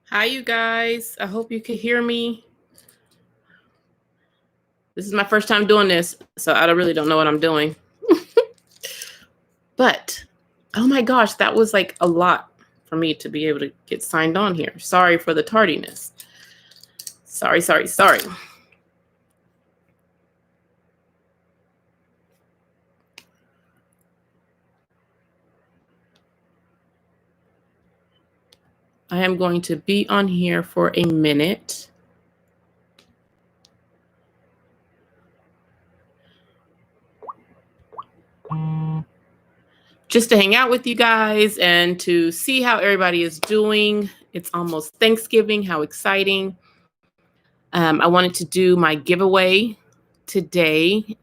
Hi, you guys. I hope you can hear me. This is my first time doing this, so I really don't know what I'm doing. But, oh my gosh, that was like a lot for me to be able to get signed on here. Sorry for the tardiness. Sorry. I am going to be on here for a minute. Just to hang out with you guys and to see how everybody is doing. It's almost Thanksgiving. How exciting. I wanted to do my giveaway today.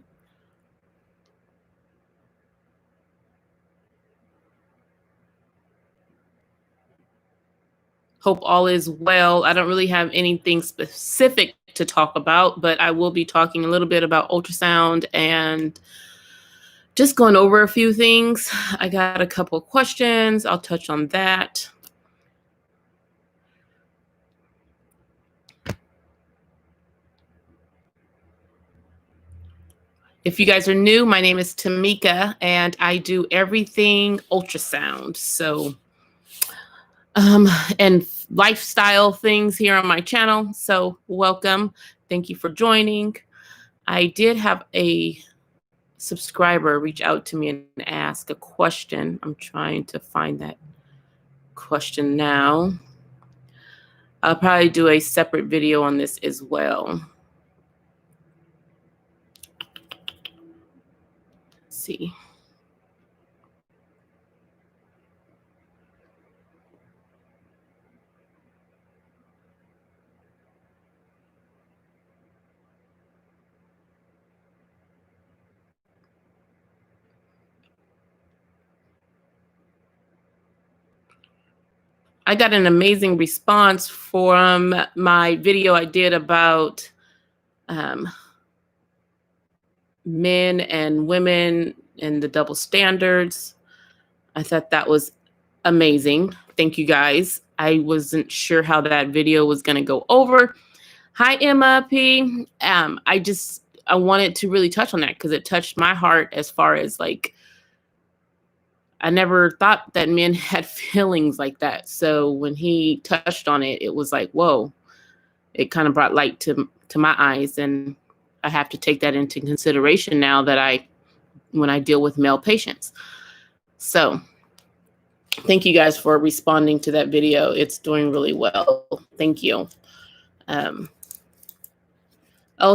Hope all is well. I don't really have anything specific to talk about, but I will be talking a little bit about ultrasound and just going over a few things. I got a couple of questions. I'll touch on that. If you guys are new, my name is Tamika, and I do everything ultrasound. So, and lifestyle things here on my channel. So welcome. Thank you for joining. I did have a subscriber reach out to me and ask a question. I'm trying to find that question now. I'll probably do a separate video on this as well. Let's see. I got an amazing response from my video I did about men and women and the double standards. I thought that was amazing. Thank you guys. I wasn't sure how that video was going to go over. Hi, Emma P. I wanted to really touch on that because it touched my heart as far as like, I never thought that men had feelings like that. So when he touched on it, it was like, whoa, it kind of brought light to my eyes. And I have to take that into consideration now that when I deal with male patients. So thank you guys for responding to that video. It's doing really well. Thank you. Oh,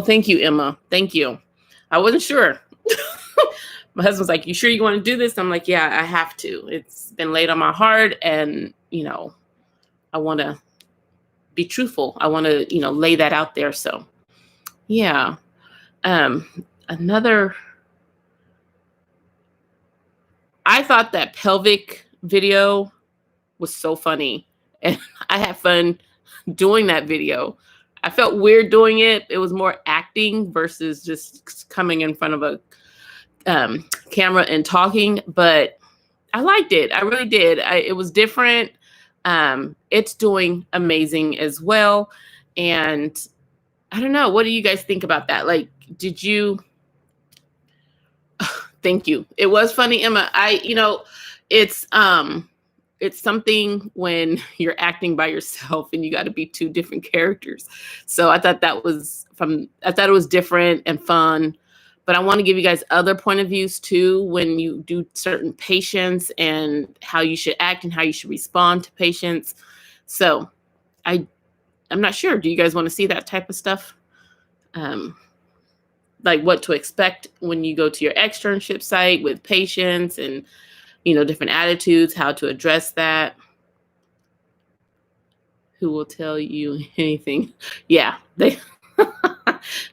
thank you, Emma. Thank you. I wasn't sure. My husband's like, you sure you want to do this? I'm like, yeah, I have to. It's been laid on my heart. And, I want to be truthful. I want to, lay that out there. So, yeah. I thought that pelvic video was so funny. And I had fun doing that video. I felt weird doing it. It was more acting versus just coming in front of a camera and talking, but I liked it. I really did. It was different. It's doing amazing as well. And I don't know. What do you guys think about that? Like, did you? Thank you. It was funny, Emma. It's something when you're acting by yourself and you got to be two different characters. So I thought it was different and fun. But I want to give you guys other point of views too when you do certain patients and how you should act and how you should respond to patients. So I'm not sure. Do you guys want to see that type of stuff? Like what to expect when you go to your externship site with patients and, different attitudes, how to address that. Who will tell you anything? Yeah,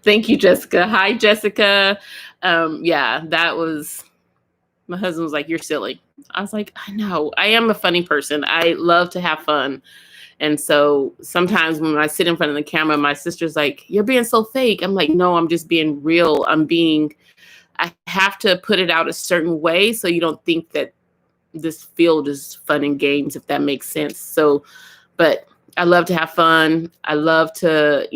Thank you, Jessica. Hi, Jessica. Yeah, that was, my husband was like, you're silly. I was like, I know. I am a funny person. I love to have fun. And so sometimes when I sit in front of the camera, my sister's like, you're being so fake. I'm like, no, I'm just being real. I have to put it out a certain way so you don't think that this field is fun and games, if that makes sense. So, but I love to have fun. I love to,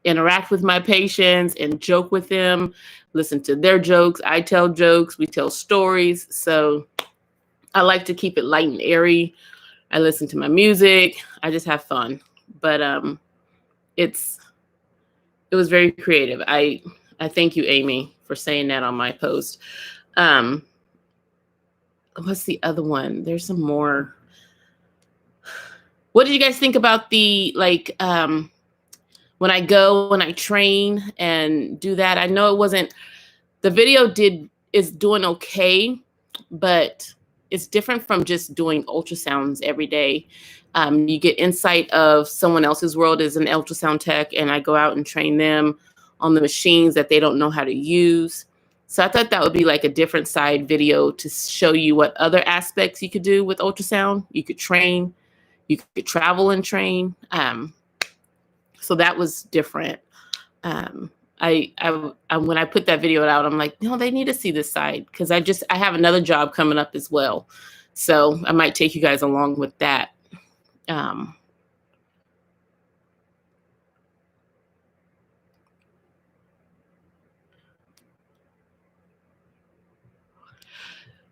interact with my patients and joke with them, listen to their jokes. I tell jokes, we tell stories. So I like to keep it light and airy. I listen to my music. I just have fun. But it was very creative. I thank you, Amy, for saying that on my post. What's the other one? There's some more. What did you guys think about the when I go and I train and do that? I know it wasn't, the video is doing okay, but it's different from just doing ultrasounds every day. You get insight of someone else's world as an ultrasound tech, and I go out and train them on the machines that they don't know how to use. So I thought that would be like a different side video to show you what other aspects you could do with ultrasound. You could train, you could travel and train. So that was different. I when I put that video out, I'm like, no, they need to see this side, because I have another job coming up as well. So I might take you guys along with that.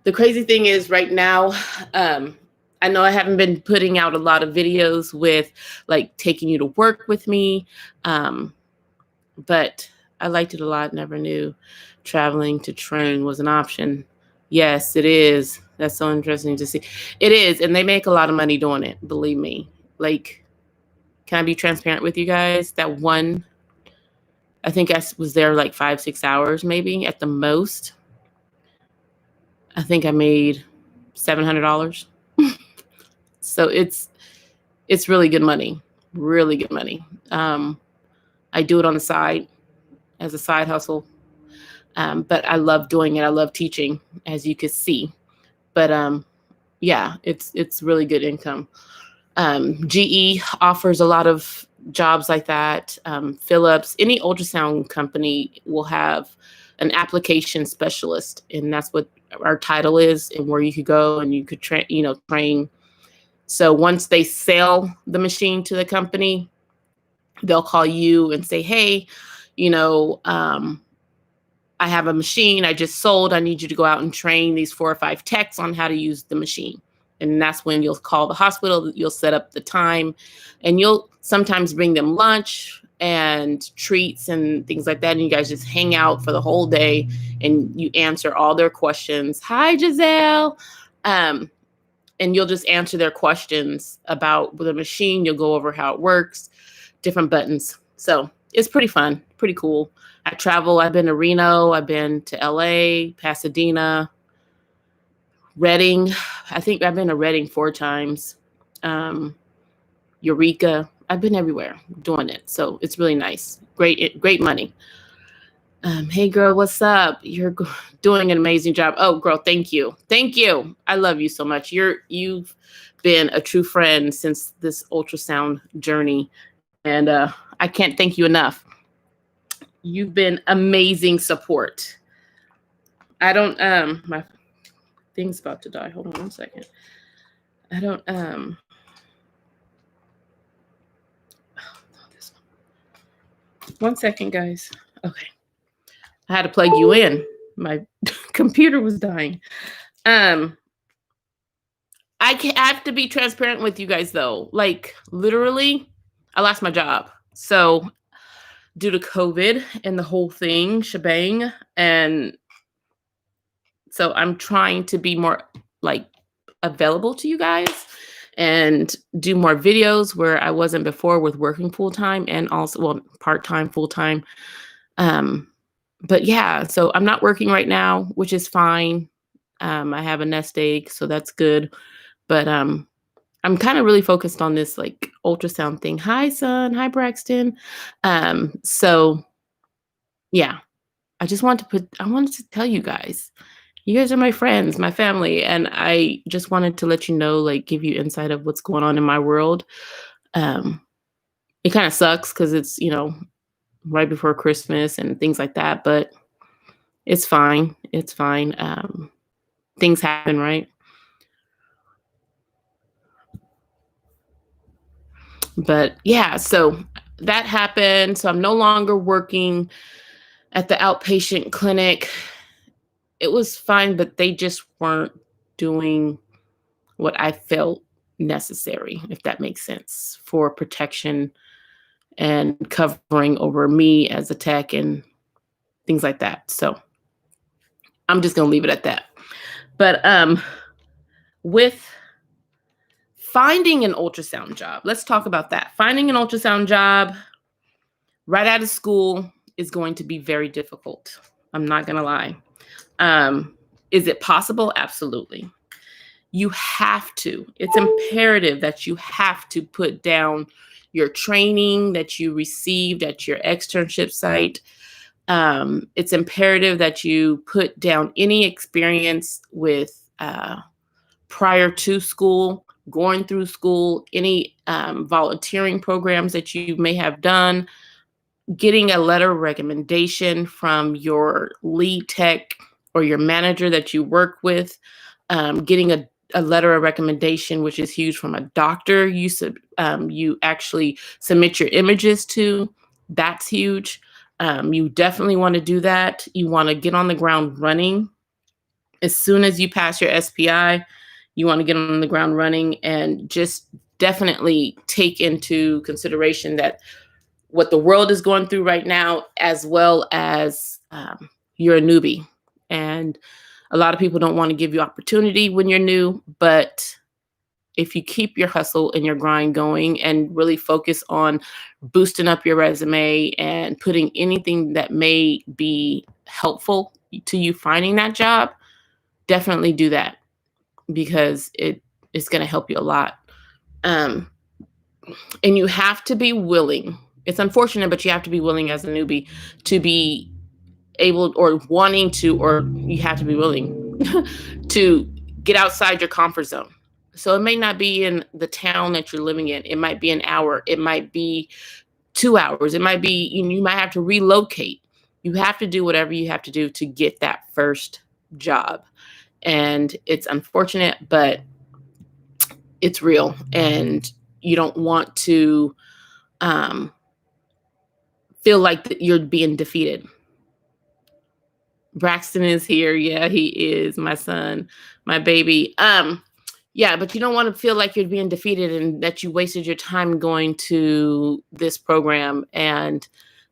The crazy thing is right now, I know I haven't been putting out a lot of videos with like taking you to work with me. But I liked it a lot. Never knew traveling to train was an option. Yes, it is. That's so interesting to see. It is. And they make a lot of money doing it. Believe me. Like, can I be transparent with you guys? That one, I think I was there like 5-6 hours, maybe at the most. I think I made $700. So it's really good money. Really good money. I do it on the side as a side hustle. But I love doing it. I love teaching, as you could see. But yeah, it's really good income. GE offers a lot of jobs like that. Philips, any ultrasound company will have an application specialist, and that's what our title is, and where you could go and you could train. So once they sell the machine to the company, they'll call you and say, hey, I have a machine I just sold. I need you to go out and train these 4 or 5 techs on how to use the machine. And that's when you'll call the hospital, you'll set up the time, and you'll sometimes bring them lunch and treats and things like that. And you guys just hang out for the whole day and you answer all their questions. Hi, Giselle. And you'll just answer their questions about the machine. You'll go over how it works, different buttons. So it's pretty fun, pretty cool. I travel. I've been to Reno. I've been to LA, Pasadena, Reading. I think I've been to Reading 4 times. Eureka. I've been everywhere doing it. So it's really nice. Great money. Hey girl, what's up? You're doing an amazing job. Oh girl, thank you. Thank you. I love you so much. You've been a true friend since this ultrasound journey. And I can't thank you enough. You've been amazing support. I don't, my thing's about to die. Hold on 1 second. I don't, this 1 second, guys. Okay. I had to plug you in. My computer was dying. I have to be transparent with you guys though. Like literally, I lost my job. So due to COVID and the whole thing, shebang. And so I'm trying to be more like available to you guys and do more videos where I wasn't before with working full-time and also, part-time, full-time. But yeah, so I'm not working right now, which is fine. I have a nest egg, so that's good. But I'm kind of really focused on this like ultrasound thing. Hi, son. Hi, Braxton. So yeah, I wanted to tell you guys are my friends, my family. And I just wanted to let you know, like give you insight of what's going on in my world. It kind of sucks because it's, right before Christmas and things like that, but it's fine. It's fine. Things happen, right? But yeah, so that happened. So I'm no longer working at the outpatient clinic. It was fine, but they just weren't doing what I felt necessary, if that makes sense, for protection and covering over me as a tech and things like that. So I'm just gonna leave it at that. But with finding an ultrasound job, let's talk about that. Finding an ultrasound job right out of school is going to be very difficult. I'm not gonna lie. Is it possible? Absolutely. You have to. It's imperative that you have to put down your training that you received at your externship site. It's imperative that you put down any experience with prior to school, going through school, any volunteering programs that you may have done, getting a letter of recommendation from your lead tech or your manager that you work with, getting a letter of recommendation, which is huge, from a doctor you actually submit your images to. That's huge. You definitely want to do that. You want to get on the ground running. As soon as you pass your SPI, you want to get on the ground running and just definitely take into consideration that what the world is going through right now, as well as you're a newbie. And a lot of people don't want to give you opportunity when you're new, but if you keep your hustle and your grind going and really focus on boosting up your resume and putting anything that may be helpful to you finding that job, definitely do that, because it's going to help you a lot. Um, and you have to be willing. It's unfortunate, but you have to be willing as a newbie to be able, or wanting to, or you have to be willing to get outside your comfort zone. So it may not be in the town that you're living in. It might be an hour. It might be 2 hours. It might be, you might have to relocate. You have to do whatever you have to do to get that first job. And it's unfortunate, but it's real. And you don't want to feel like you're being defeated. Braxton is here. Yeah, he is my son, my baby. Yeah, but you don't want to feel like you're being defeated and that you wasted your time going to this program and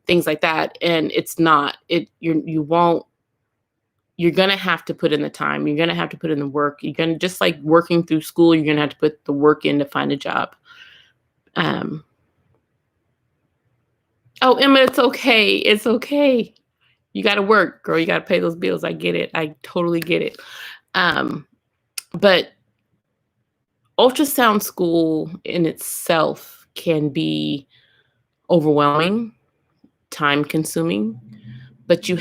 things like that. And it's not. You won't. You're gonna have to put in the time. You're gonna have to put in the work. You're gonna, just like working through school, you're gonna have to put the work in to find a job. Oh, Emma, it's okay. It's okay. You got to work, girl. You got to pay those bills. I get it. I totally get it. But ultrasound school in itself can be overwhelming, time consuming, but you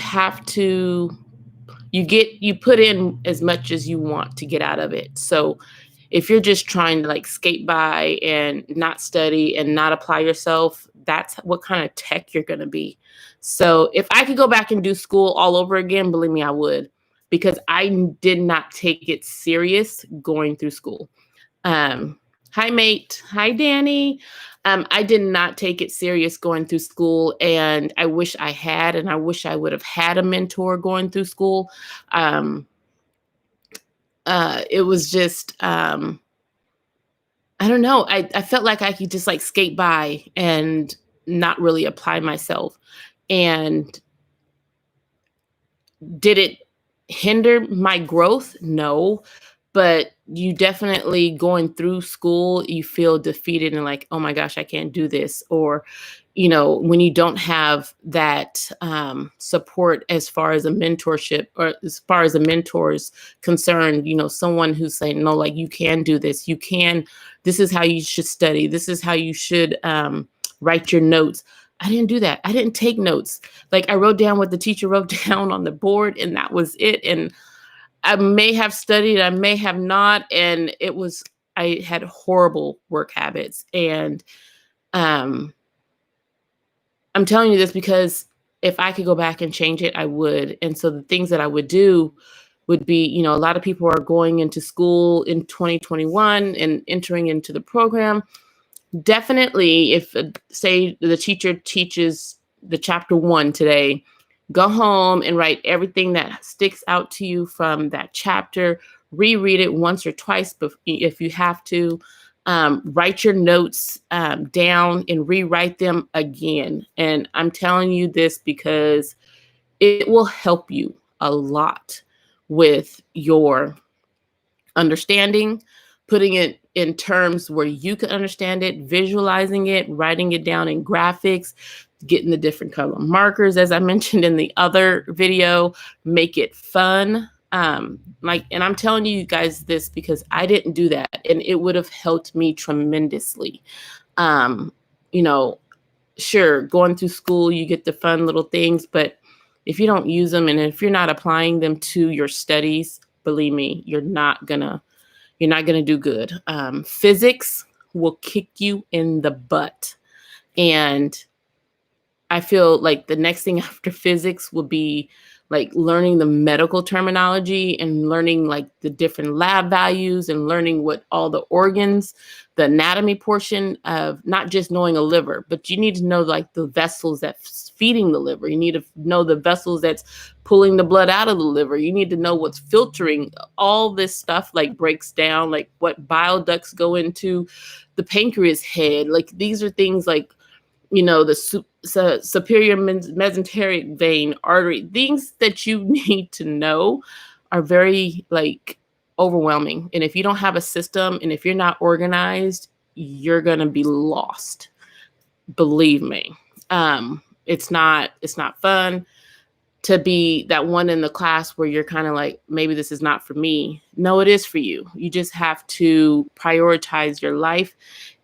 put in as much as you want to get out of it. So if you're just trying to like skate by and not study and not apply yourself, that's what kind of tech you're going to be. So if I could go back and do school all over again, believe me, I would, because I did not take it serious going through school. Hi, mate. Hi, Danny. I did not take it serious going through school, and I wish I had, and I wish I would have had a mentor going through school. It was just, I don't know. I felt like I could just like skate by and not really apply myself. And did it hinder my growth? No. But you definitely, going through school, you feel defeated and like, oh my gosh, I can't do this. Or, when you don't have that support as far as a mentorship, or as far as a mentor is concerned, someone who's saying, no, like, you can do this. You can, this is how you should study. This is how you should write your notes. I didn't do that. I didn't take notes. Like, I wrote down what the teacher wrote down on the board, and that was it. And I may have studied, I may have not. And I had horrible work habits. And I'm telling you this because if I could go back and change it, I would. And so the things that I would do would be, a lot of people are going into school in 2021 and entering into the program. definitely, if say the teacher teaches the chapter 1 today, go home and write everything that sticks out to you from that chapter. Reread it once or twice if you have to. Write your notes down and rewrite them again. And I'm telling you this because it will help you a lot with your understanding, putting it in terms where you can understand it, visualizing it, writing it down in graphics, getting the different color markers, as I mentioned in the other video, make it fun. And I'm telling you guys this because I didn't do that, and it would have helped me tremendously. Um, you know, sure, going through school, you get the fun little things, but if you don't use them and if you're not applying them to your studies, believe me, you're not gonna do good. Physics will kick you in the butt, and I feel like the next thing after physics will be like learning the medical terminology and learning like the different lab values and learning what all the organs, the anatomy portion of not just knowing a liver, but you need to know like the vessels that's feeding the liver. You need to know the vessels that's pulling the blood out of the liver. You need to know what's filtering. All this stuff like breaks down, like what bile ducts go into the pancreas head. Like these are things like the superior mesenteric vein, artery, things that you need to know are very like overwhelming. And if you don't have a system and if you're not organized, you're going to be lost. Believe me. It's not fun to be that one in the class where you're kind of like, maybe this is not for me. No, it is for you. You just have to prioritize your life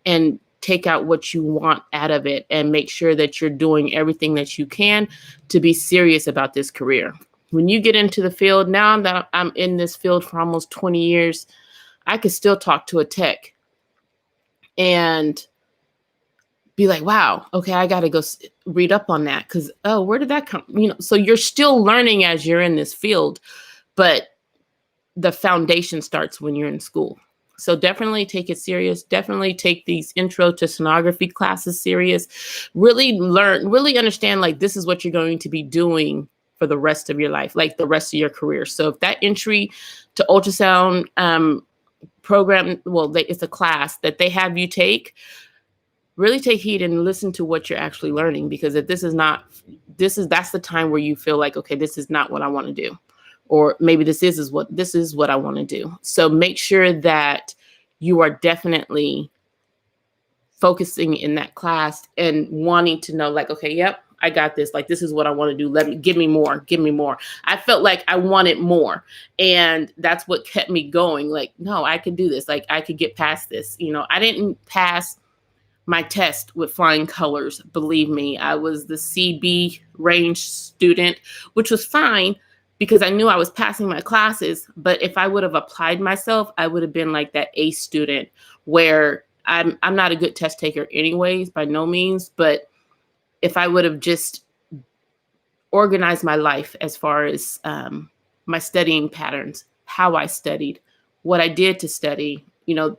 and take out what you want out of it and make sure that you're doing everything that you can to be serious about this career. When you get into the field, now that I'm in this field for almost 20 years, I could still talk to a tech and be like, wow, okay, I got to go read up on that because, oh, where did that come? So you're still learning as you're in this field, but the foundation starts when you're in school. So definitely take it serious. Definitely take these intro to sonography classes serious. Really learn, really understand, like, this is what you're going to be doing for the rest of your life, like the rest of your career. So if that entry to ultrasound program, it's a class that they have you take, really take heed and listen to what you're actually learning, because if that's the time where you feel like, okay, this is not what I want to do. Or maybe this is what I want to do. So make sure that you are definitely focusing in that class and wanting to know, like, okay, yep, I got this. Like, this is what I want to do. Give me more. I felt like I wanted more. And that's what kept me going. Like, no, I could do this. Like, I could get past this. I didn't pass my test with flying colors. Believe me, I was the CB range student, which was fine, because I knew I was passing my classes. But if I would have applied myself, I would have been like that A student, where I'm not a good test taker anyways, by no means. But if I would have just organized my life as far as my studying patterns, how I studied, what I did to study,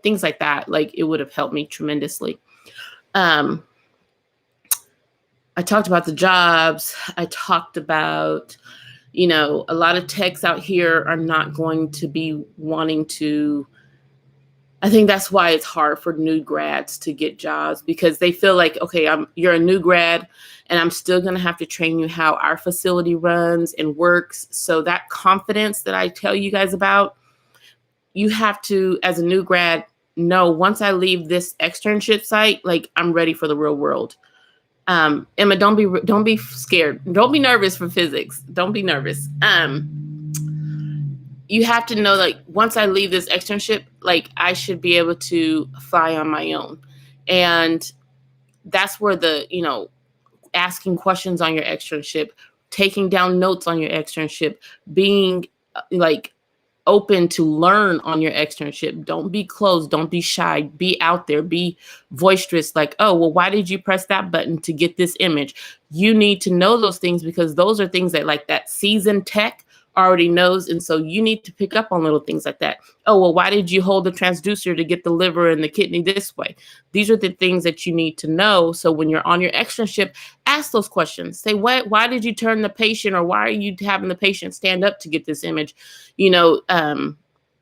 things like that, like, it would have helped me tremendously. I talked about the jobs. I talked about, a lot of techs out here are not going to be wanting to. I think that's why it's hard for new grads to get jobs, because they feel like, okay, you're a new grad and I'm still going to have to train you how our facility runs and works. So that confidence that I tell you guys about, you have to, as a new grad, know, once I leave this externship site, like, I'm ready for the real world. Emma, don't be scared. Don't be nervous for physics. Don't be nervous. You have to know, like, once I leave this externship, like, I should be able to fly on my own. And that's where asking questions on your externship, taking down notes on your externship, being like open to learn on your externship. Don't be closed. Don't be shy. Be out there. Be boisterous. Like, oh, well, why did you press that button to get this image? You need to know those things, because those are things that, like, that seasoned tech already knows. And so you need to pick up on little things like that. Oh, well, why did you hold the transducer to get the liver and the kidney this way? These are the things that you need to know. So when you're on your externship, ask those questions. Say, why did you turn the patient, or why are you having the patient stand up to get this image? You know,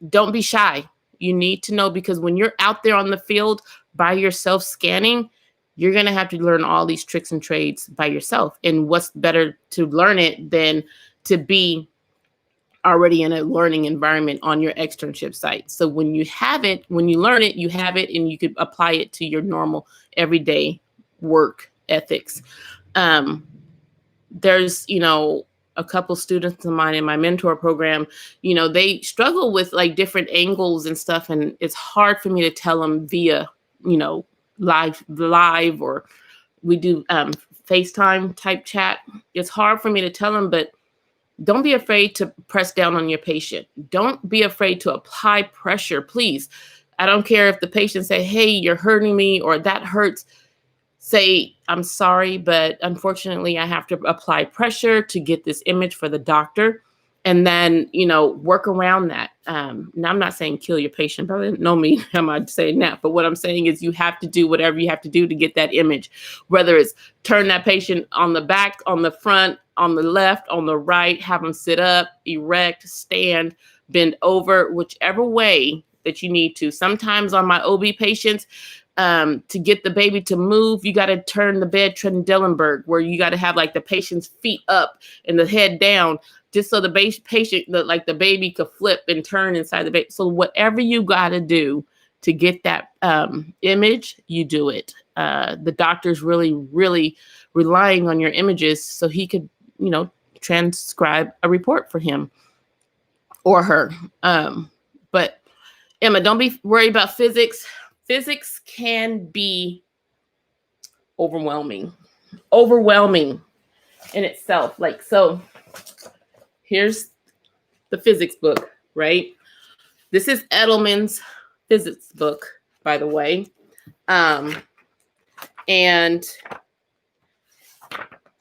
don't be shy. You need to know, because when you're out there on the field by yourself scanning, you're going to have to learn all these tricks and trades by yourself. And what's better to learn it than to be already in a learning environment on your externship site. So when you have it, when you learn it, you have it, and you could apply it to your normal everyday work ethics. There's, you know, a couple students of mine in my mentor program, you know, they struggle with like different angles and stuff. And it's hard for me to tell them via, you know, live, or we do FaceTime type chat. It's hard for me to tell them, but don't be afraid to press down on your patient. Don't be afraid to apply pressure, please. I don't care if the patient say, hey, you're hurting me, or that hurts. Say, I'm sorry, but unfortunately I have to apply pressure to get this image for the doctor. And then, you know, work around that. Now, I'm not saying kill your patient, but no mean am I saying that. But what I'm saying is you have to do whatever you have to do to get that image, whether it's turn that patient on the back, on the front, on the left, on the right, have them sit up, erect, stand, bend over, whichever way that you need to. Sometimes on my OB patients, to get the baby to move, you got to turn the bed Trendelenburg, where you got to have like the patient's feet up and the head down, just so the patient, like the baby could flip and turn inside the baby. So whatever you got to do to get that image, you do it. The doctor's really, really relying on your images so he could, you know, transcribe a report for him or her. But Emma, don't be worried about physics. Physics can be overwhelming in itself. Like, so here's the physics book, right? This is Edelman's physics book, by the way. And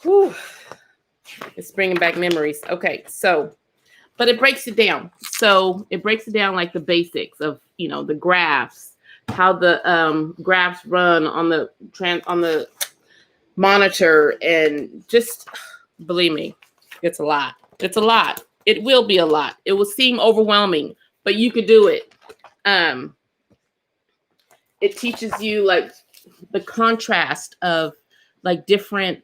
whew, it's bringing back memories. Okay, so, but it breaks it down. So it breaks it down like the basics of, you know, the graphs, how the graphs run on the monitor, and just believe me, it's a lot. It's a lot. It will be a lot. It will seem overwhelming, but you could do it. It teaches you like the contrast of like different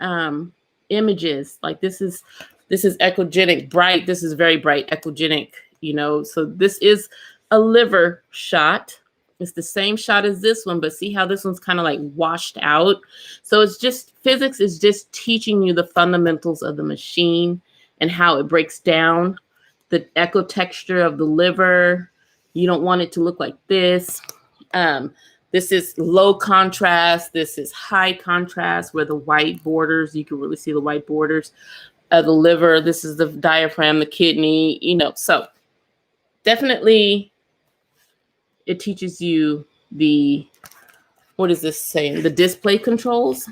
images. Like this is echogenic, bright. This is very bright, echogenic, you know. So this is a liver shot. It's the same shot as this one, but see how this one's kind of like washed out. So it's just, physics is just teaching you the fundamentals of the machine and how it breaks down the echo texture of the liver. You don't want it to look like this. This is low contrast. This is high contrast, where the white borders, you can really see the white borders of the liver. This is the diaphragm, the kidney, you know. So definitely it teaches you the, what is this saying? The display controls.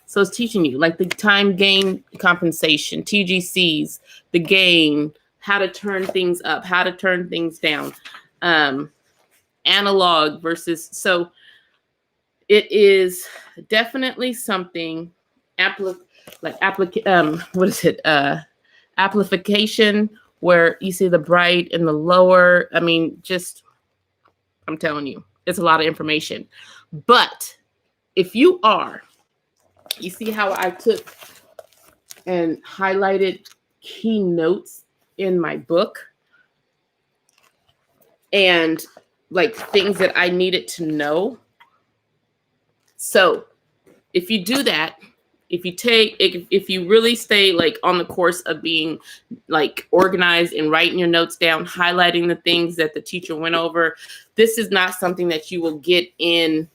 So it's teaching you like the time gain compensation, TGCs, the gain, how to turn things up, how to turn things down, analog versus. So it is definitely something amplification, where you see the bright and the lower. I mean, just, I'm telling you, it's a lot of information. But if you see how I took and highlighted key notes in my book and like things that I needed to know. So if you do that, if you really stay like on the course of being like organized and writing your notes down, highlighting the things that the teacher went over, this is not something that you will get in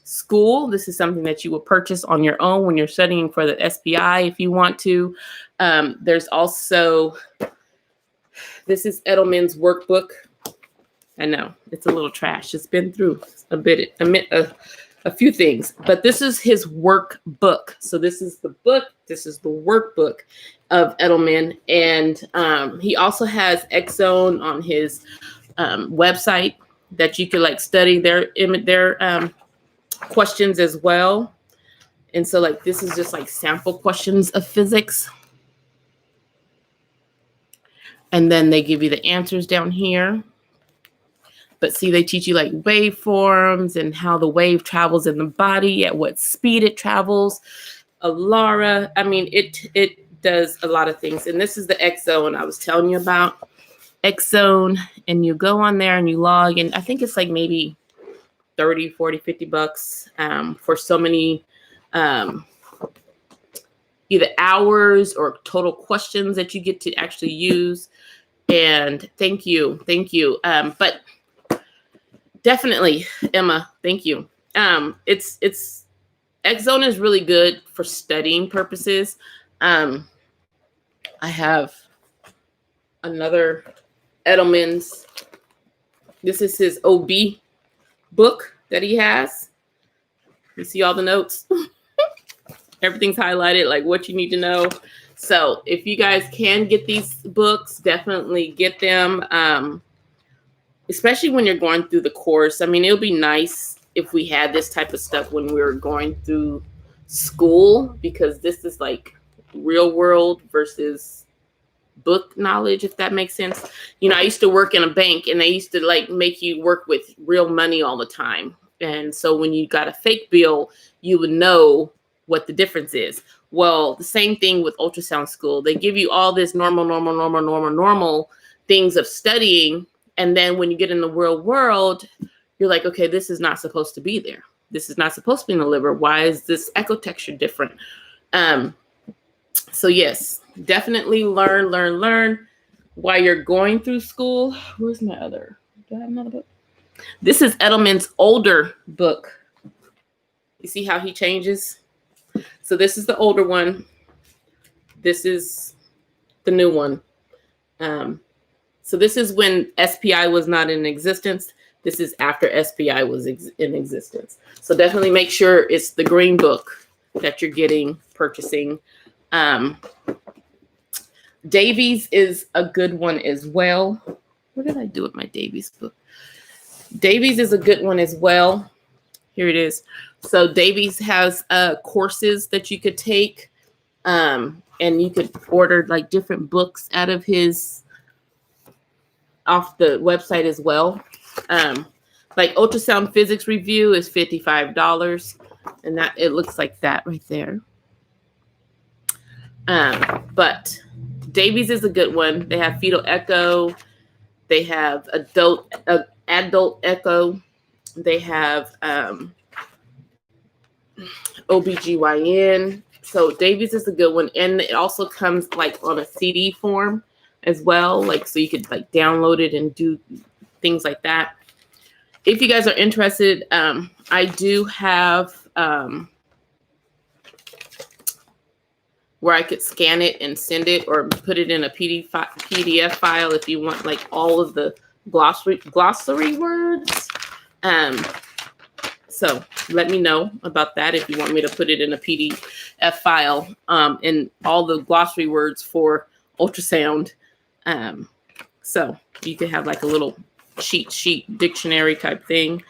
school. This is something that you will purchase on your own when you're studying for the SPI if you want to. There's also, this is Edelman's workbook. I know it's a little trash. It's been through a a few things, but this is his workbook. So this is the book. This is the workbook of Edelman. And he also has Xzone on his website that you could like study their questions as well. And so like this is just like sample questions of physics. And then they give you the answers down here. But see, they teach you like waveforms and how the wave travels in the body, at what speed it travels. Alara, I mean, it does a lot of things. And this is the Xzone I was telling you about. Xzone, and you go on there and you log, and I think it's like maybe 30, 40, 50 bucks for so many either hours or total questions that you get to actually use. And thank you. But definitely, Emma, thank you. It's Xzone is really good for studying purposes. I have another Edelman's. This is his OB book that he has. You see all the notes? Everything's highlighted, like what you need to know. So if you guys can get these books, definitely get them. Especially when you're going through the course. I mean, it'll be nice if we had this type of stuff when we were going through school, because this is like real world versus book knowledge, if that makes sense. You know, I used to work in a bank, and they used to like make you work with real money all the time. And so when you got a fake bill, you would know what the difference is. Well, the same thing with ultrasound school. They give you all this normal things of studying. And then when you get in the real world, you're like, okay, this is not supposed to be there. This is not supposed to be in the liver. Why is this echo texture different? So yes, definitely learn while you're going through school. Where's my other? Do I have another book? This is Edelman's older book. You see how he changes? So this is the older one. This is the new one. So this is when SPI was not in existence. This is after SPI was in existence. So definitely make sure it's the green book that you're purchasing. Davies is a good one as well. What did I do with my Davies book? Davies is a good one as well. Here it is. So Davies has courses that you could take, and you could order like different books out of his off the website as well. Like ultrasound physics review is $55, and that it looks like that right there. But Davies is a good one. They have fetal echo. They have adult echo. They have OBGYN. So Davies is a good one. And it also comes like on a CD form as well. Like, so you could like download it and do things like that. If you guys are interested, I do have where I could scan it and send it, or put it in a PDF file if you want like all of the glossary words. So let me know about that if you want me to put it in a PDF file, and all the glossary words for ultrasound. So you could have like a little cheat sheet dictionary type thing.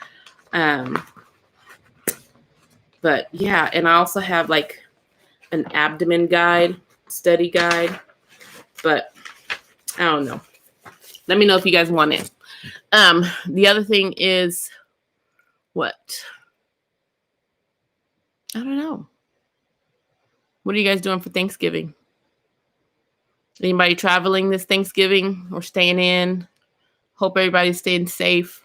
But yeah, and I also have like an abdomen guide, study guide, but I don't know. Let me know if you guys want it. The other thing is what? I don't know. What are you guys doing for Thanksgiving? Anybody traveling this Thanksgiving or staying in? Hope everybody's staying safe.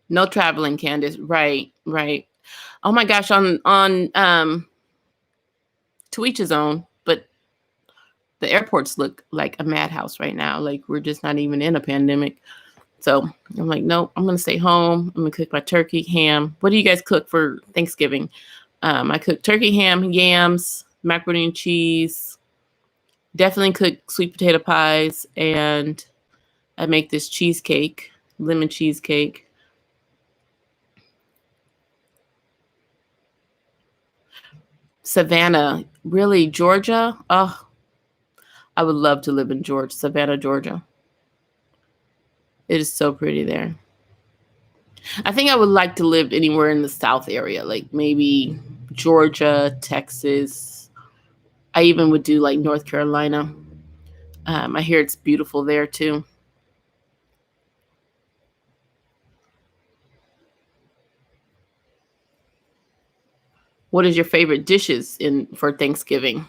No traveling, Candace. Right. Oh my gosh, on to each his own, but the airports look like a madhouse right now. Like we're just not even in a pandemic. So I'm like, nope, I'm going to stay home. I'm going to cook my turkey, ham. What do you guys cook for Thanksgiving? I cook turkey, ham, yams, macaroni and cheese, Definitely cook sweet potato pies, and I make this cheesecake, lemon cheesecake. Savannah, really, Georgia? Oh, I would love to live in Georgia, Savannah, Georgia. It is so pretty there. I think I would like to live anywhere in the South area, like maybe Georgia, Texas. I even would do like North Carolina. I hear it's beautiful there too. What is your favorite dishes in for Thanksgiving?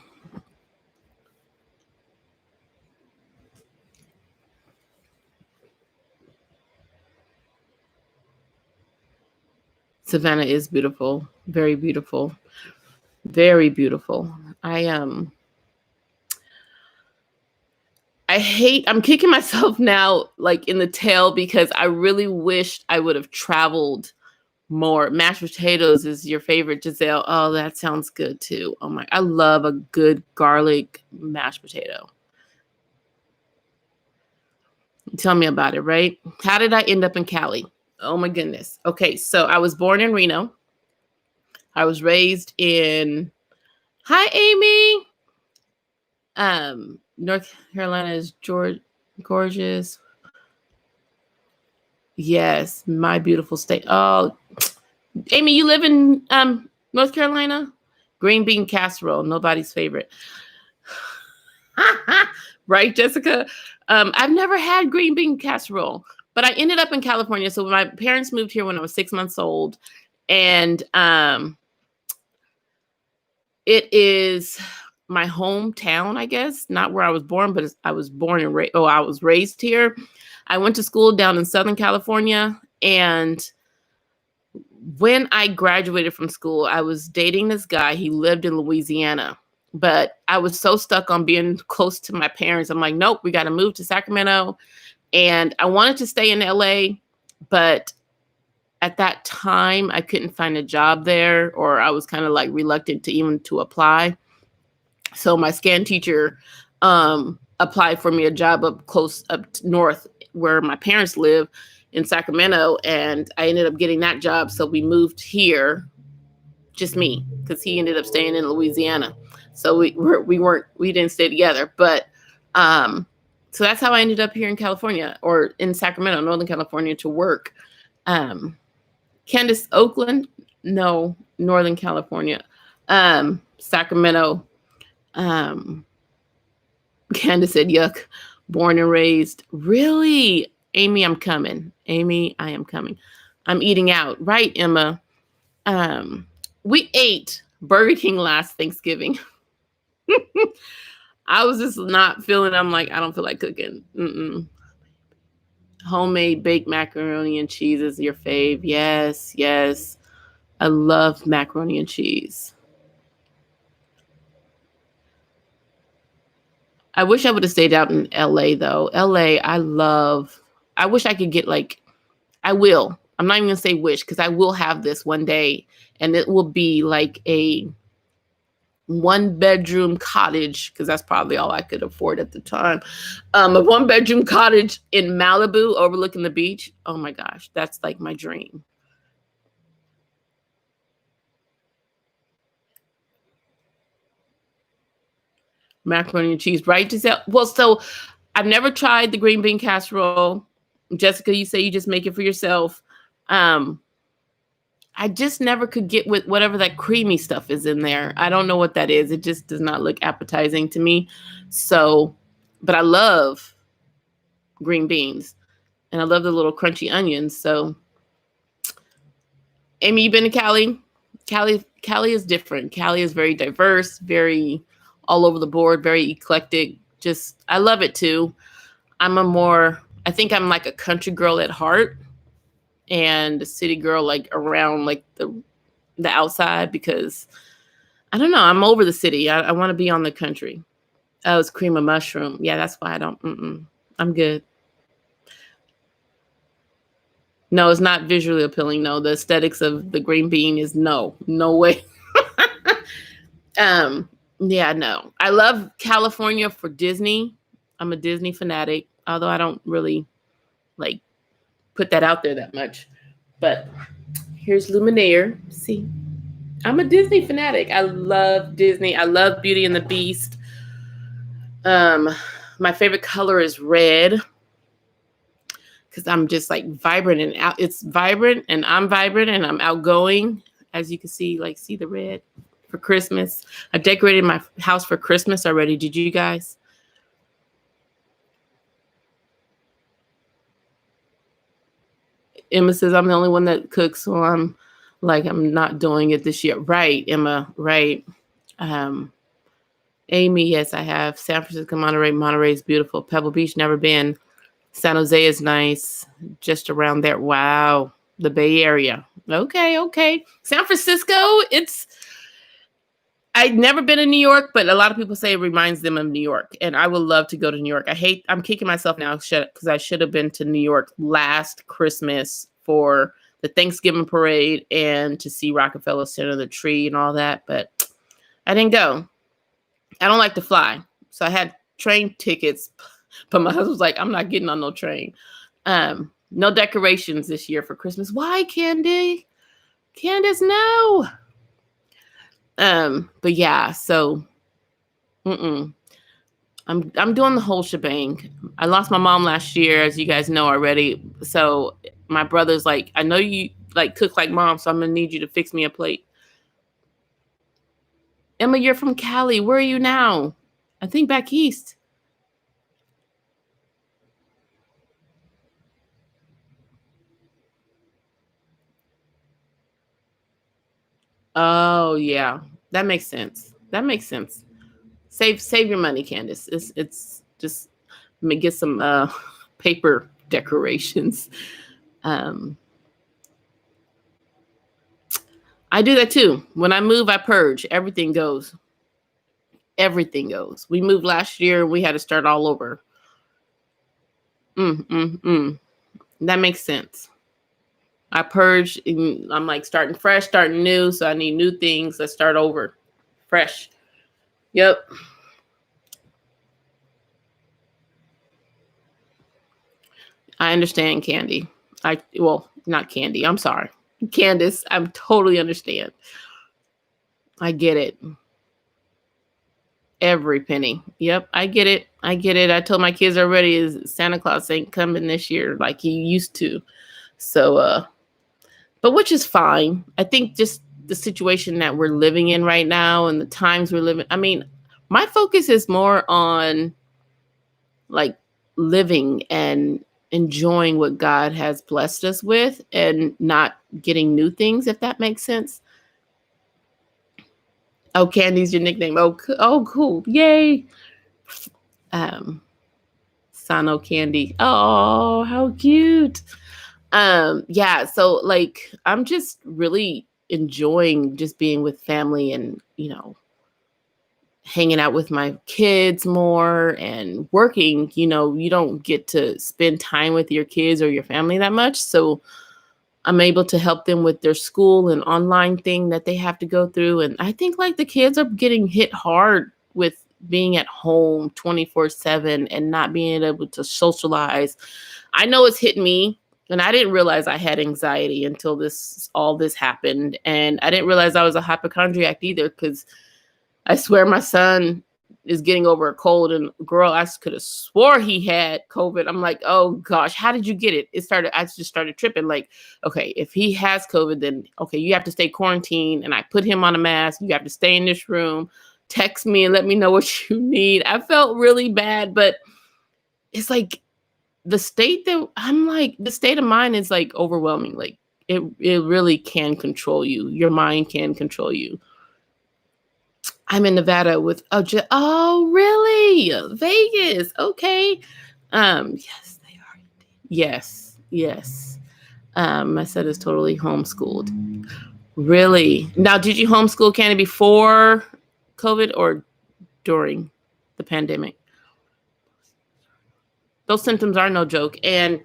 Savannah is beautiful, very beautiful, very beautiful. I'm kicking myself now like in the tail because I really wished I would have traveled more. Mashed potatoes is your favorite, Giselle. Oh, that sounds good too. Oh my, I love a good garlic mashed potato. Tell me about it, right? How did I end up in Cali? Oh my goodness. Okay, so I was born in Reno. I was raised in Hi Amy. North Carolina is gorgeous. Yes, my beautiful state. Oh, Amy, you live in North Carolina? Green bean casserole, nobody's favorite. Right, Jessica? I've never had green bean casserole, but I ended up in California. So my parents moved here when I was 6 months old, and it is my hometown, I guess. Not where I was born, but I was born and I was raised here. I went to school down in Southern California, and when I graduated from school, I was dating this guy. He lived in Louisiana, but I was so stuck on being close to my parents. I'm like, nope, we got to move to Sacramento. And I wanted to stay in LA, but at that time I couldn't find a job there, or I was kind of like reluctant to even to apply. So my scan teacher applied for me a job up north where my parents live in Sacramento, and I ended up getting that job. So we moved here, just me, because he ended up staying in Louisiana. So we didn't stay together, but so that's how I ended up here in California, or in Sacramento, Northern California, to work. Candace, Oakland, no, Northern California, Sacramento. Candace said, yuck, born and raised. Really? Amy, I'm coming. Amy, I am coming. I'm eating out. Right, Emma? We ate Burger King last Thanksgiving. I was just not feeling, I'm like, I don't feel like cooking. Homemade baked macaroni and cheese is your fave. Yes, yes. I love macaroni and cheese. I wish I would have stayed out in LA though. LA, I wish I could get like, I will. I'm not even gonna say wish, because I will have this one day, and it will be like a 1-bedroom cottage, because that's probably all I could afford at the time. A 1-bedroom cottage in Malibu overlooking the beach. Oh my gosh, that's like my dream. Macaroni and cheese, right, Giselle? Well, so I've never tried the green bean casserole. Jessica, you say you just make it for yourself. Um, I just never could get with whatever that creamy stuff is in there. I don't know what that is. It just does not look appetizing to me. So, but I love green beans, and I love the little crunchy onions. So, Amy, you been to Cali? Cali is different. Cali is very diverse, very all over the board, very eclectic. Just, I love it too. I think I'm like a country girl at heart, and a city girl like around like the outside, because I don't know, I'm over the city. I want to be on the country. Oh, it's cream of mushroom. Yeah, that's why I don't. I'm good. No, it's not visually appealing. No, the aesthetics of the green bean is no way. um, Yeah, no. I love California for Disney. I'm a Disney fanatic, although I don't really like put that out there that much. But here's Luminaire. See, I'm a Disney fanatic. I love Disney. I love Beauty and the Beast. Um, my favorite color is red because I'm just like vibrant and out. It's vibrant and I'm vibrant and I'm outgoing. As you can see, like see the red for Christmas. I decorated my house for Christmas already. Did you guys? Emma says I'm the only one that cooks, so I'm not doing it this year. Right, Emma. Right. Um, Amy, yes, I have. San Francisco, Monterey. Monterey is beautiful. Pebble Beach, never been. San Jose is nice. Just around there. Wow. The Bay Area. Okay, okay. San Francisco, I'd never been in New York, but a lot of people say it reminds them of New York. And I would love to go to New York. I'm kicking myself now because I should have been to New York last Christmas for the Thanksgiving parade and to see Rockefeller Center, the tree and all that. But I didn't go. I don't like to fly. So I had train tickets, but my husband was like, I'm not getting on no train. No decorations this year for Christmas. Why, Candy? Candace, no. But yeah, so I'm doing the whole shebang. I lost my mom last year, as you guys know already. So my brother's like, I know you like cook like mom, so I'm gonna need you to fix me a plate. Emma, you're from Cali. Where are you now? I think back east. Oh yeah, that makes sense. That makes sense. Save your money, Candace. It's just get some paper decorations. Um, I do that too. When I move, I purge. Everything goes. Everything goes. We moved last year and we had to start all over. Mm, mm, mm. That makes sense. I purge. And I'm like starting fresh, starting new. So I need new things. Let's start over. Fresh. Yep. I understand, Candy. Not Candy. I'm sorry. Candace, I totally understand. I get it. Every penny. Yep, I get it. I get it. I told my kids already is Santa Claus ain't coming this year like he used to. So but which is fine. I think just the situation that we're living in right now and the times we're living. I mean, my focus is more on like living and enjoying what God has blessed us with and not getting new things, if that makes sense. Oh, Candy's your nickname. Oh, cool. Yay. Um, Sano Candy. Oh, how cute. Yeah, so like I'm just really enjoying just being with family and, hanging out with my kids more and working. You don't get to spend time with your kids or your family that much. So I'm able to help them with their school and online thing that they have to go through. And I think like the kids are getting hit hard with being at home 24/7 and not being able to socialize. I know it's hit me and I didn't realize I had anxiety until all this happened. And I didn't realize I was a hypochondriac either because I swear my son is getting over a cold and girl, I could have swore he had COVID. I'm like, oh gosh, how did you get it? I just started tripping. Like, okay, if he has COVID, then okay, you have to stay quarantined. And I put him on a mask. You have to stay in this room. Text me and let me know what you need. I felt really bad, but it's like the state of mind is like overwhelming. Like it really can control you. Your mind can control you. I'm in Nevada with oh really? Vegas. Okay. Yes, they are. Yes, yes. My son is totally homeschooled. Really? Now, did you homeschool Candy before COVID or during the pandemic? Those symptoms are no joke. And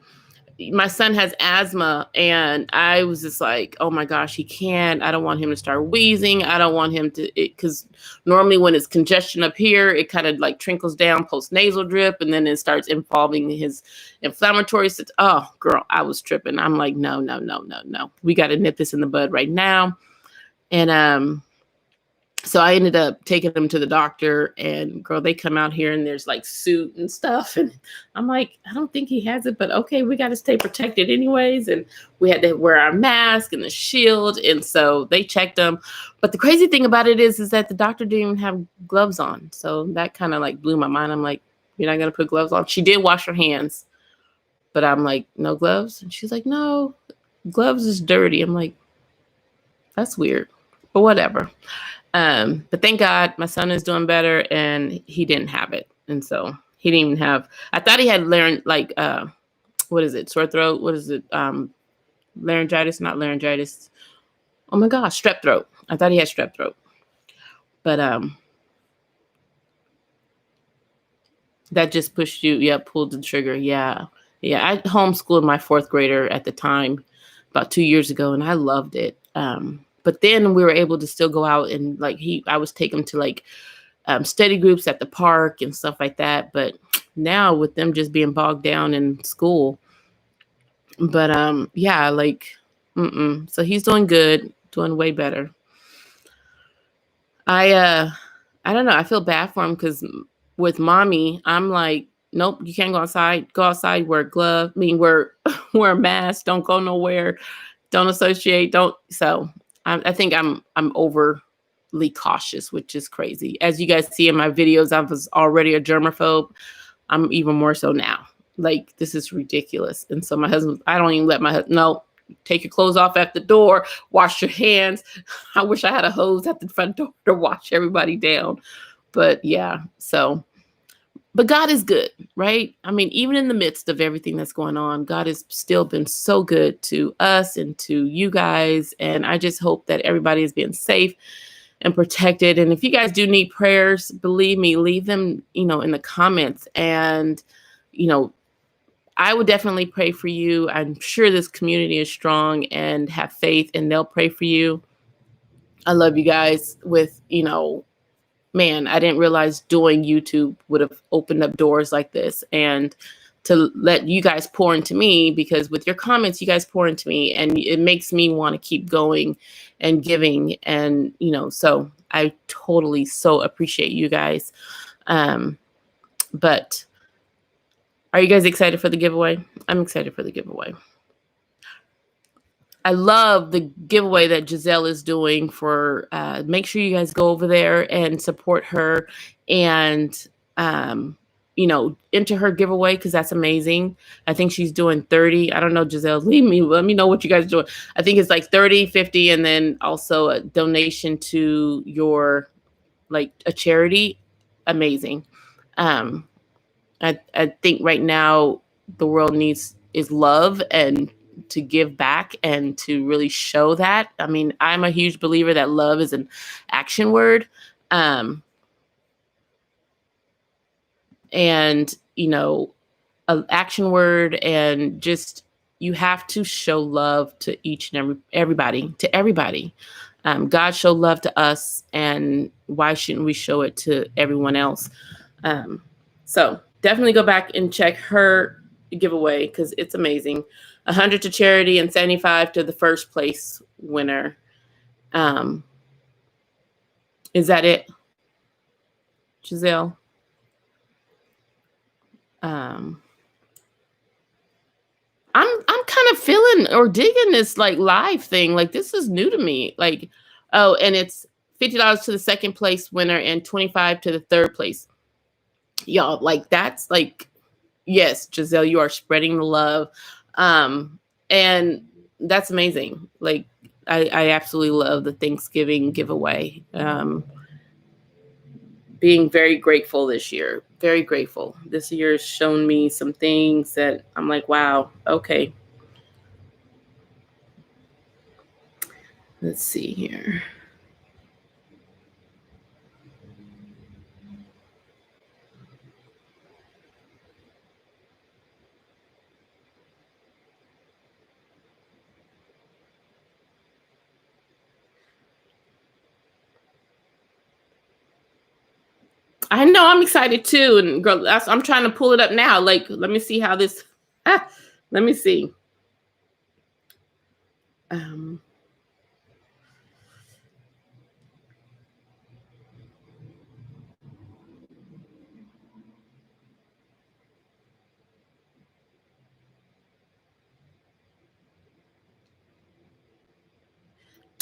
my son has asthma, and I was just like, oh my gosh, he can't. I don't want him to start wheezing. I don't want him to, because normally when it's congestion up here, it kind of like trickles down post nasal drip, and then it starts involving his inflammatory. Oh, girl, I was tripping. I'm like, no, no, no, no, no. We got to nip this in the bud right now. And so I ended up taking them to the doctor, and girl, they come out here and there's like suit and stuff. And I'm like, I don't think he has it, but okay, we got to stay protected anyways. And we had to wear our mask and the shield. And so they checked them. But the crazy thing about it is that the doctor didn't even have gloves on. So that kind of like blew my mind. I'm like, you're not going to put gloves on? She did wash her hands, but I'm like, no gloves? And she's like, no, gloves is dirty. I'm like, that's weird, but whatever. But thank God my son is doing better, and he didn't have it. And so he didn't even have, I thought he had like, what is it? Sore throat. What is it? Laryngitis, not laryngitis. Oh my gosh, strep throat. I thought he had strep throat, but, that just pushed you. Yeah. Pulled the trigger. Yeah. Yeah. I homeschooled my fourth grader at the time about 2 years ago, and I loved it. But then we were able to still go out and like I was taking him to like study groups at the park and stuff like that. But now with them just being bogged down in school, but yeah, like, so he's doing good, doing way better. I don't know. I feel bad for him because with mommy, I'm like, nope, you can't go outside. Go outside, wear a glove. I mean, wear wear a mask. Don't go nowhere. Don't associate. Don't. So I think I'm overly cautious, which is crazy. As you guys see in my videos, I was already a germaphobe. I'm even more so now. Like, this is ridiculous. And so my husband, I don't even let my husband, no, take your clothes off at the door, wash your hands. I wish I had a hose at the front door to wash everybody down. But yeah, so, but God is good, right? I mean, even in the midst of everything that's going on, God has still been so good to us and to you guys. And I just hope that everybody is being safe and protected. And if you guys do need prayers, believe me, leave them, in the comments. And, I would definitely pray for you. I'm sure this community is strong and have faith, and they'll pray for you. I love you guys with, man, I didn't realize doing YouTube would have opened up doors like this, and to let you guys pour into me, because with your comments, you guys pour into me, and it makes me want to keep going and giving. And, so I totally so appreciate you guys. But are you guys excited for the giveaway? I'm excited for the giveaway. I love the giveaway that Giselle is doing for, make sure you guys go over there and support her and, enter her giveaway, because that's amazing. I think she's doing 30. I don't know, Giselle, let me know what you guys are doing. I think it's like 30, 50, and then also a donation to your, like, a charity. Amazing. I think right now the world is love, and to give back and to really show that. I mean, I'm a huge believer that love is an action word. And, an action word, and just, you have to show love to each and everybody, to everybody. God showed love to us, and why shouldn't we show it to everyone else? So definitely go back and check her giveaway, because it's amazing. 100 to charity and 75 to the first place winner. Is that it, Giselle? I'm kind of feeling or digging this like live thing. Like, this is new to me. Like, oh, and it's $50 to the second place winner and 25 to the third place. Y'all, like, that's like, yes, Giselle, you are spreading the love. And that's amazing. Like, I absolutely love the Thanksgiving giveaway. Being very grateful this year. Very grateful. This year has shown me some things that I'm like, wow, okay. Let's see here. I know, I'm excited too. And girl, I'm trying to pull it up now. Like, let me see how this, let me see.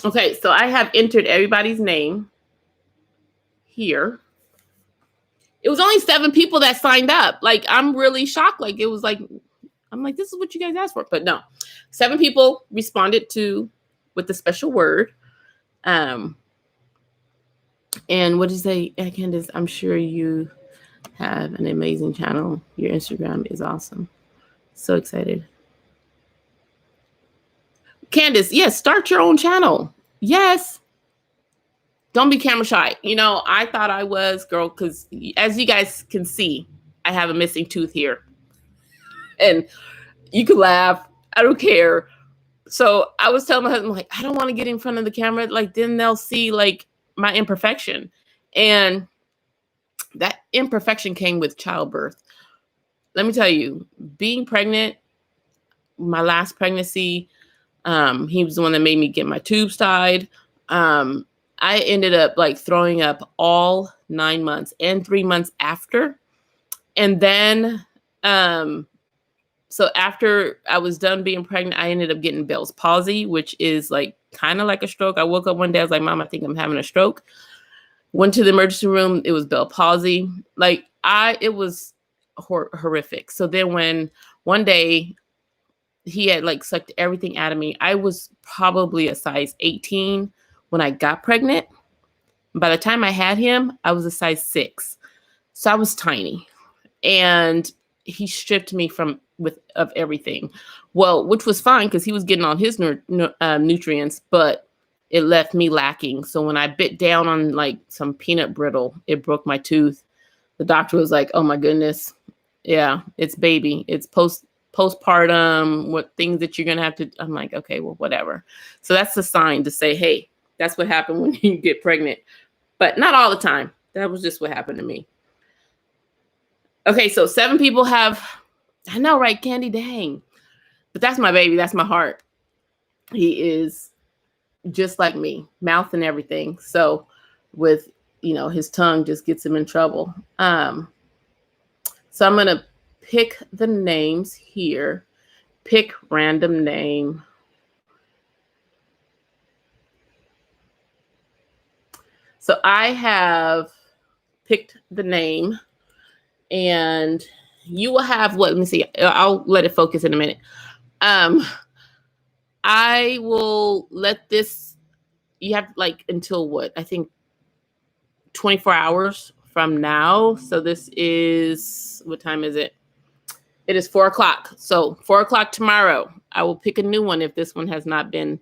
Okay, so I have entered everybody's name here. It was only 7 people that signed up. Like, I'm really shocked. Like, it was like, I'm like, this is what you guys asked for. But no, 7 people responded to with the special word. And what did you say, Candace? I'm sure you have an amazing channel. Your Instagram is awesome. So excited. Candace, yes, start your own channel. Yes. Don't be camera shy. You know, I thought I was, girl, because as you guys can see, I have a missing tooth here. And you can laugh. I don't care. So I was telling my husband, like, I don't want to get in front of the camera. Like, then they'll see, like, my imperfection. And that imperfection came with childbirth. Let me tell you, being pregnant, my last pregnancy, he was the one that made me get my tubes tied. I ended up like throwing up all 9 months and 3 months after. And then, so after I was done being pregnant, I ended up getting Bell's palsy, which is like kind of like a stroke. I woke up one day, I was like, Mom, I think I'm having a stroke. Went to the emergency room. It was Bell's palsy. Like it was horrific. So then when one day he had like sucked everything out of me, I was probably a size 18 when I got pregnant. By the time I had him, I was a size 6. So I was tiny. And he stripped me of everything. Well, which was fine because he was getting all his nutrients, but it left me lacking. So when I bit down on like some peanut brittle, it broke my tooth. The doctor was like, oh my goodness. Yeah, it's baby. It's postpartum, what things that you're going to have to, I'm like, okay, well, whatever. So that's a sign to say, hey, that's what happened when you get pregnant, but not all the time. That was just what happened to me. Okay. So 7 people have, I know, right? Candy, dang, but that's my baby. That's my heart. He is just like me, mouth and everything. So with, his tongue just gets him in trouble. So I'm going to pick the names here, pick random name. So I have picked the name and you will have what? Let me see. I'll let it focus in a minute. I will let this, you have like until what? I think 24 hours from now. So this is, what time is it? It is 4:00. So 4:00 tomorrow, I will pick a new one. If this one has not been,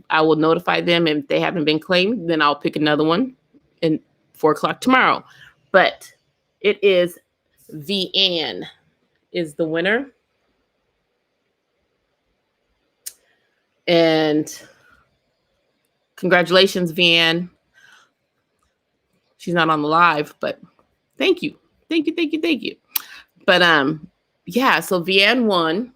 I will notify them. If they haven't been claimed, then I'll pick another one in 4:00 tomorrow. But it is Vianne is the winner. And congratulations, Vianne. She's not on the live, but thank you. Thank you. But yeah, so Vianne won.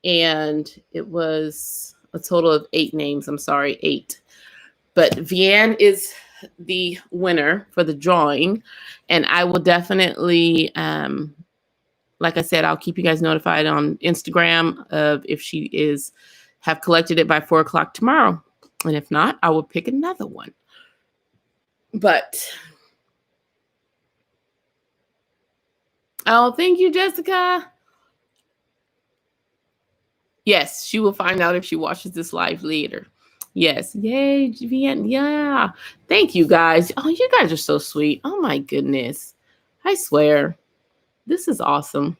And it was a total of 8 names. I'm sorry, 8. But Vianne is the winner for the drawing. And I will definitely, like I said, I'll keep you guys notified on Instagram of if she have collected it by 4:00 tomorrow. And if not, I will pick another one. But, oh, thank you, Jessica. Yes, she will find out if she watches this live later. Yes. Yay, Vianne. Yeah. Thank you, guys. Oh, you guys are so sweet. Oh, my goodness. I swear. This is awesome.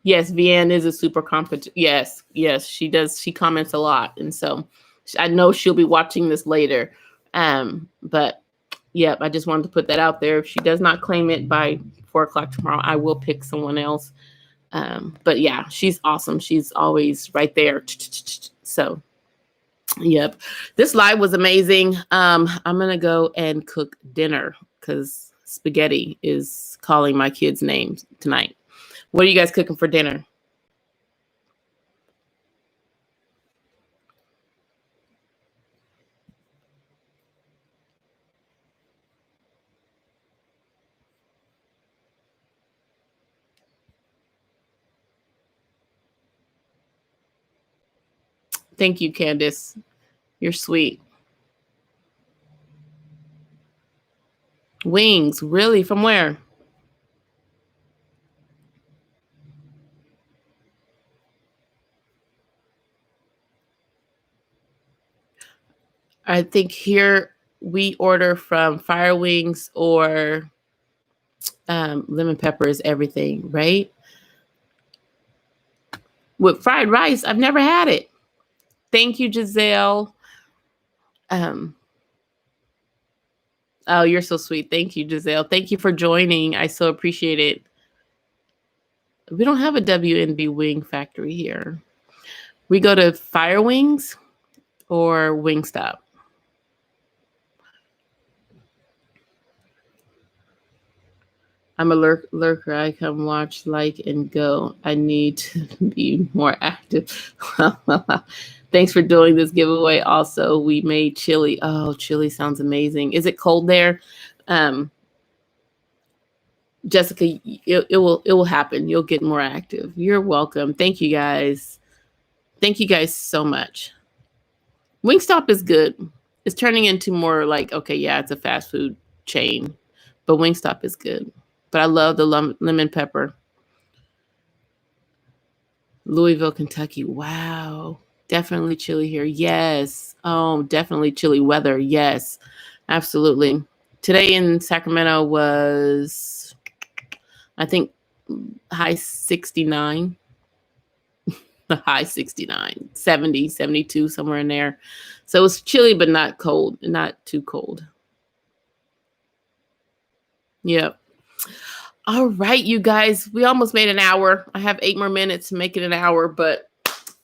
Yes, Vianne is a super competent. Yes, she does. She comments a lot. And so I know she'll be watching this later. But yeah, I just wanted to put that out there. If she does not claim it by 4:00 tomorrow, I will pick someone else. But yeah, she's awesome. She's always right there. So Yep. This live was amazing. I'm going to go and cook dinner because spaghetti is calling my kids' names tonight. What are you guys cooking for dinner? Thank you, Candace. You're sweet. Wings, really? From where? I think here we order from Fire Wings or lemon pepper is everything, right? With fried rice, I've never had it. Thank you, Giselle. Um, oh, you're so sweet. Thank you, Giselle. Thank you for joining. I so appreciate it. We don't have a WNB wing factory here. We go to Fire Wings or Wingstop. I'm a lurker. I come watch, like, and go. I need to be more active. Thanks for doing this giveaway. Also, we made chili. Oh, chili sounds amazing. Is it cold there? Um, Jessica, it will happen. You'll get more active. You're welcome. Thank you guys. Thank you guys so much. Wingstop is good. It's turning into more like, okay, yeah, it's a fast food chain, but Wingstop is good. But I love the lemon pepper. Louisville, Kentucky. Wow. Definitely chilly here. Yes. Oh, definitely chilly weather. Yes. Absolutely. Today in Sacramento was, I think, high 69. The high 69, 70, 72, somewhere in there. So it was chilly, but not cold, not too cold. Yep. All right, you guys, we almost made an hour. I have 8 more minutes to make it an hour, but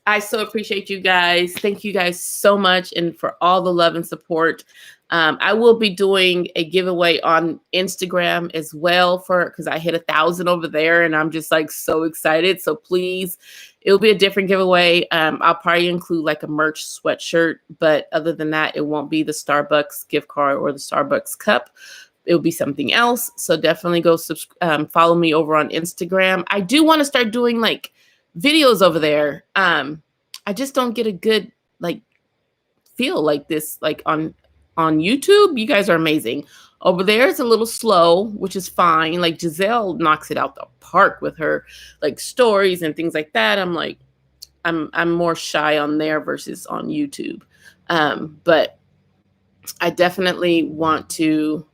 I so appreciate you guys. Thank you guys so much and for all the love and support. I will be doing a giveaway on Instagram as well because I hit 1,000 over there and I'm just like so excited. So please, it'll be a different giveaway. I'll probably include like a merch sweatshirt, but other than that, it won't be the Starbucks gift card or the Starbucks cup. It'll be something else. So definitely go follow me over on Instagram. I do want to start doing like videos over there. I just don't get a good like feel like this like on YouTube. You guys are amazing. Over there it's a little slow, which is fine. Like Giselle knocks it out the park with her like stories and things like that. I'm like I'm more shy on there versus on YouTube. But I definitely want to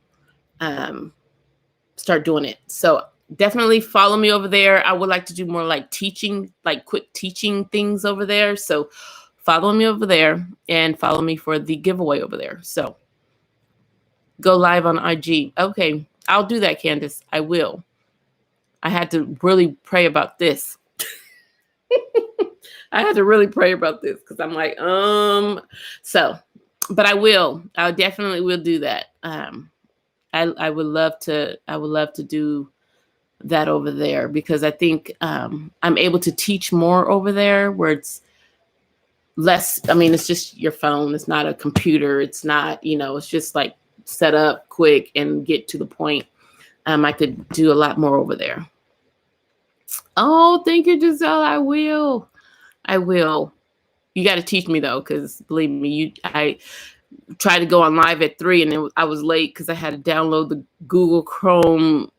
start doing it. So definitely follow me over there. I would like to do more like teaching, like quick teaching things over there. So follow me over there and follow me for the giveaway over there. So go live on IG. Okay, I'll do that, Candace. I will. I had to really pray about this. I had to really pray about this because I'm like, so, but I will. I definitely will do that. I would love to do that over there because I think I'm able to teach more over there where it's less. I mean, it's just your phone. It's not a computer. It's not, it's just like set up quick and get to the point. I could do a lot more over there. Oh, thank you, Giselle. I will. You got to teach me though, because believe me, I tried to go on live at 3 and I was late because I had to download the Google Chrome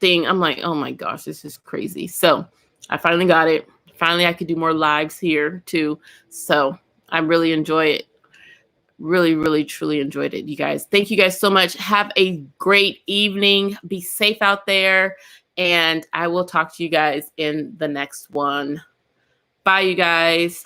thing. I'm like, oh my gosh, this is crazy. So I finally got it. Finally, I could do more lives here too. So I really enjoy it. Really, really, truly enjoyed it, you guys. Thank you guys so much. Have a great evening. Be safe out there. And I will talk to you guys in the next one. Bye, you guys.